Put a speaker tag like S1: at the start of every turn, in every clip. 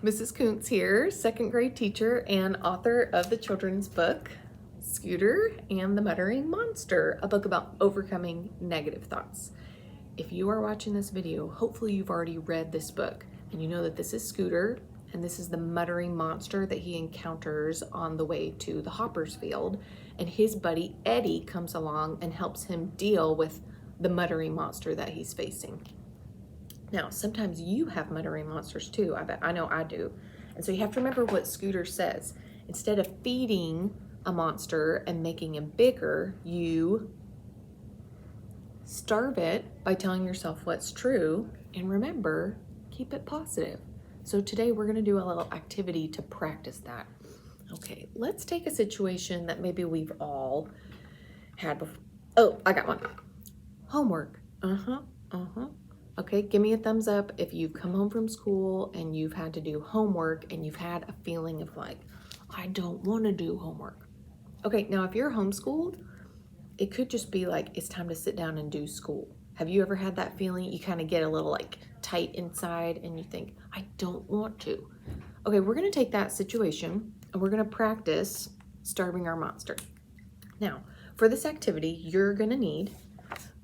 S1: Mrs. Koontz here, second grade teacher and author of the children's book, Scooter and the Muttering Monster, a book about overcoming negative thoughts. If you are watching this video, hopefully you've already read this book and you know that this is Scooter and this is the muttering monster that he encounters on the way to the Hoppers field, and his buddy Eddie comes along and helps him deal with the muttering monster that he's facing. Now, sometimes you have muttering monsters too. I know I do. And so you have to remember what Scooter says. Instead of feeding a monster and making him bigger, you starve it by telling yourself what's true. And remember, keep it positive. So today we're going to do a little activity to practice that. Okay, let's take a situation that maybe we've all had before. Oh, I got one. Homework. Okay, give me a thumbs up if you've come home from school and you've had to do homework and you've had a feeling of like, I don't want to do homework. Okay, now if you're homeschooled, it could just be like, it's time to sit down and do school. Have you ever had that feeling? You kind of get a little like tight inside and you think, I don't want to. Okay, we're going to take that situation and we're going to practice starving our monster. Now, for this activity, you're going to need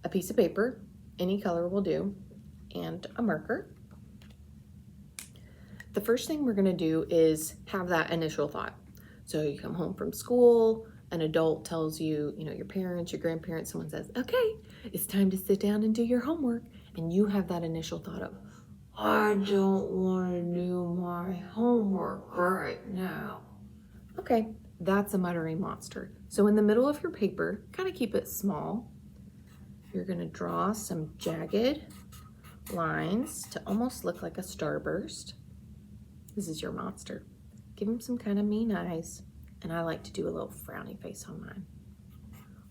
S1: a piece of paper, any color will do, and a marker. The first thing we're going to do is have that initial thought. So you come home from school, an adult tells you, your parents, your grandparents, someone says, okay, it's time to sit down and do your homework. And you have that initial thought of, I don't want to do my homework right now. Okay, that's a muttering monster. So in the middle of your paper, kind of keep it small. You're going to draw some jagged lines to almost look like a starburst. This is your monster. Give him some kind of mean eyes. And I like to do a little frowny face on mine.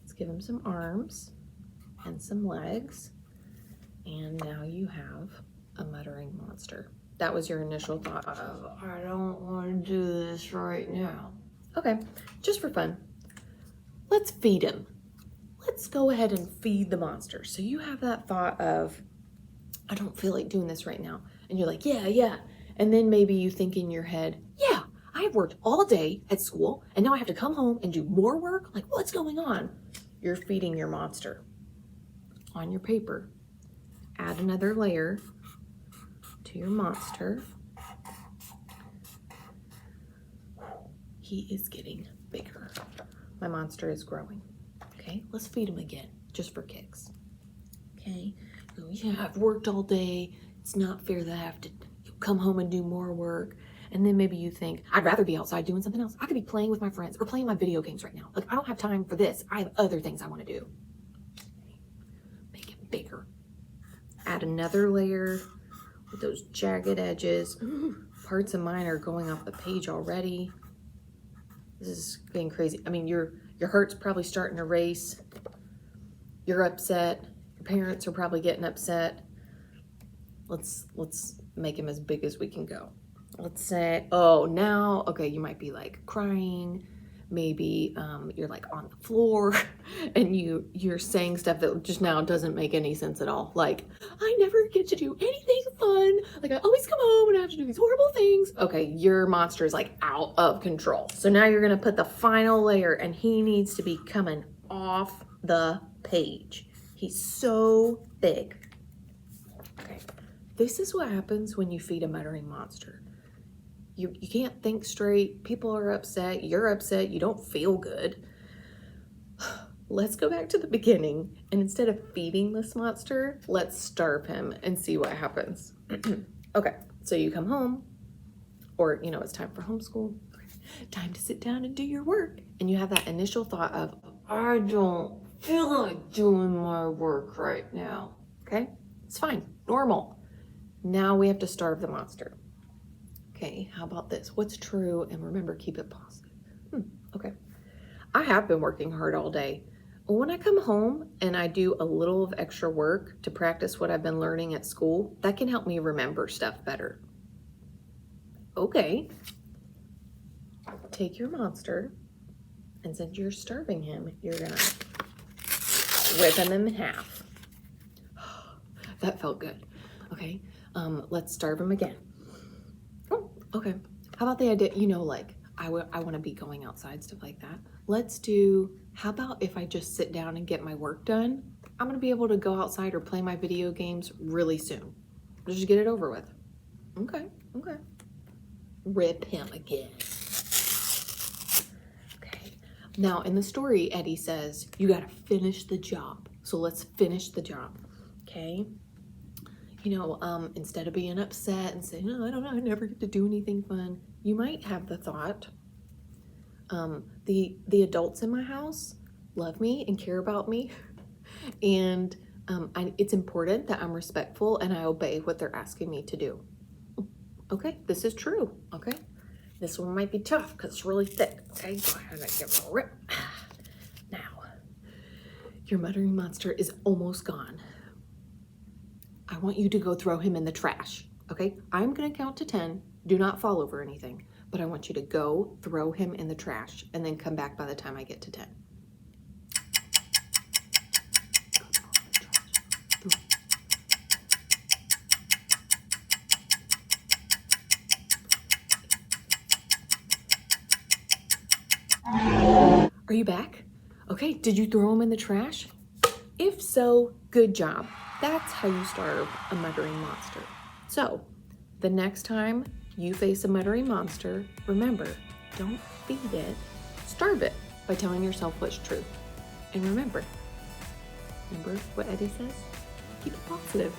S1: Let's give him some arms and some legs. And now you have a muttering monster. That was your initial thought of, I don't want to do this right now. Okay, just for fun, let's feed him. Let's go ahead and feed the monster. So you have that thought of, I don't feel like doing this right now. And you're like, yeah. And then maybe you think in your head, yeah, I've worked all day at school and now I have to come home and do more work? Like, what's going on? You're feeding your monster. On your paper, add another layer to your monster. He is getting bigger. My monster is growing. Okay, let's feed him again, just for kicks. Okay, yeah, I've worked all day. It's not fair that I have to come home and do more work. And then maybe you think, I'd rather be outside doing something else. I could be playing with my friends or playing my video games right now. Like, I don't have time for this. I have other things I want to do. Make it bigger. Add another layer with those jagged edges. Parts of mine are going off the page already. This is getting crazy. I mean, your heart's probably starting to race. You're upset. Your parents are probably getting upset. Let's make him as big as we can go. Let's say, okay, you might be like crying. Maybe you're like on the floor and you're saying stuff that just now doesn't make any sense at all. Like, I never get to do anything fun. Like, I always come home and I have to do these horrible things. Okay, your monster is like out of control. So now you're gonna put the final layer and he needs to be coming off the page. He's so big. Okay, this is what happens when you feed a muttering monster. You can't think straight. People are upset. You're upset. You don't feel good. Let's go back to the beginning. And instead of feeding this monster, let's starve him and see what happens. Okay, so you come home or, it's time for homeschool. Time to sit down and do your work. And you have that initial thought of, I don't feel like doing my work right now. Okay, it's fine. Normal. Now we have to starve the monster. Okay, how about this? What's true? And remember, keep it positive. Okay. I have been working hard all day. When I come home and I do a little of extra work to practice what I've been learning at school, that can help me remember stuff better. Okay. Take your monster, and since you're starving him, you're gonna rip him in half. That felt good. Okay, let's starve him again. Okay. How about the idea, like I want to be going outside, stuff like that. Let's do, how about if I just sit down and get my work done? I'm going to be able to go outside or play my video games really soon. Just get it over with. Okay. Rip him again. Okay. Now in the story, Eddie says, you got to finish the job. So let's finish the job. Okay. Instead of being upset and saying, oh, I don't know, I never get to do anything fun, you might have the thought, the adults in my house love me and care about me, and it's important that I'm respectful and I obey what they're asking me to do. Okay, this is true. Okay, this one might be tough because it's really thick. Okay, go ahead and give it a rip. Now, your muttering monster is almost gone. I want you to go throw him in the trash, okay? I'm gonna count to 10. Do not fall over anything, but I want you to go throw him in the trash and then come back by the time I get to 10. Are you back? Okay, did you throw him in the trash? If so, good job. That's how you starve a muttering monster. So, the next time you face a muttering monster, remember, don't feed it, starve it by telling yourself what's true. And remember what Eddie says? Keep it positive.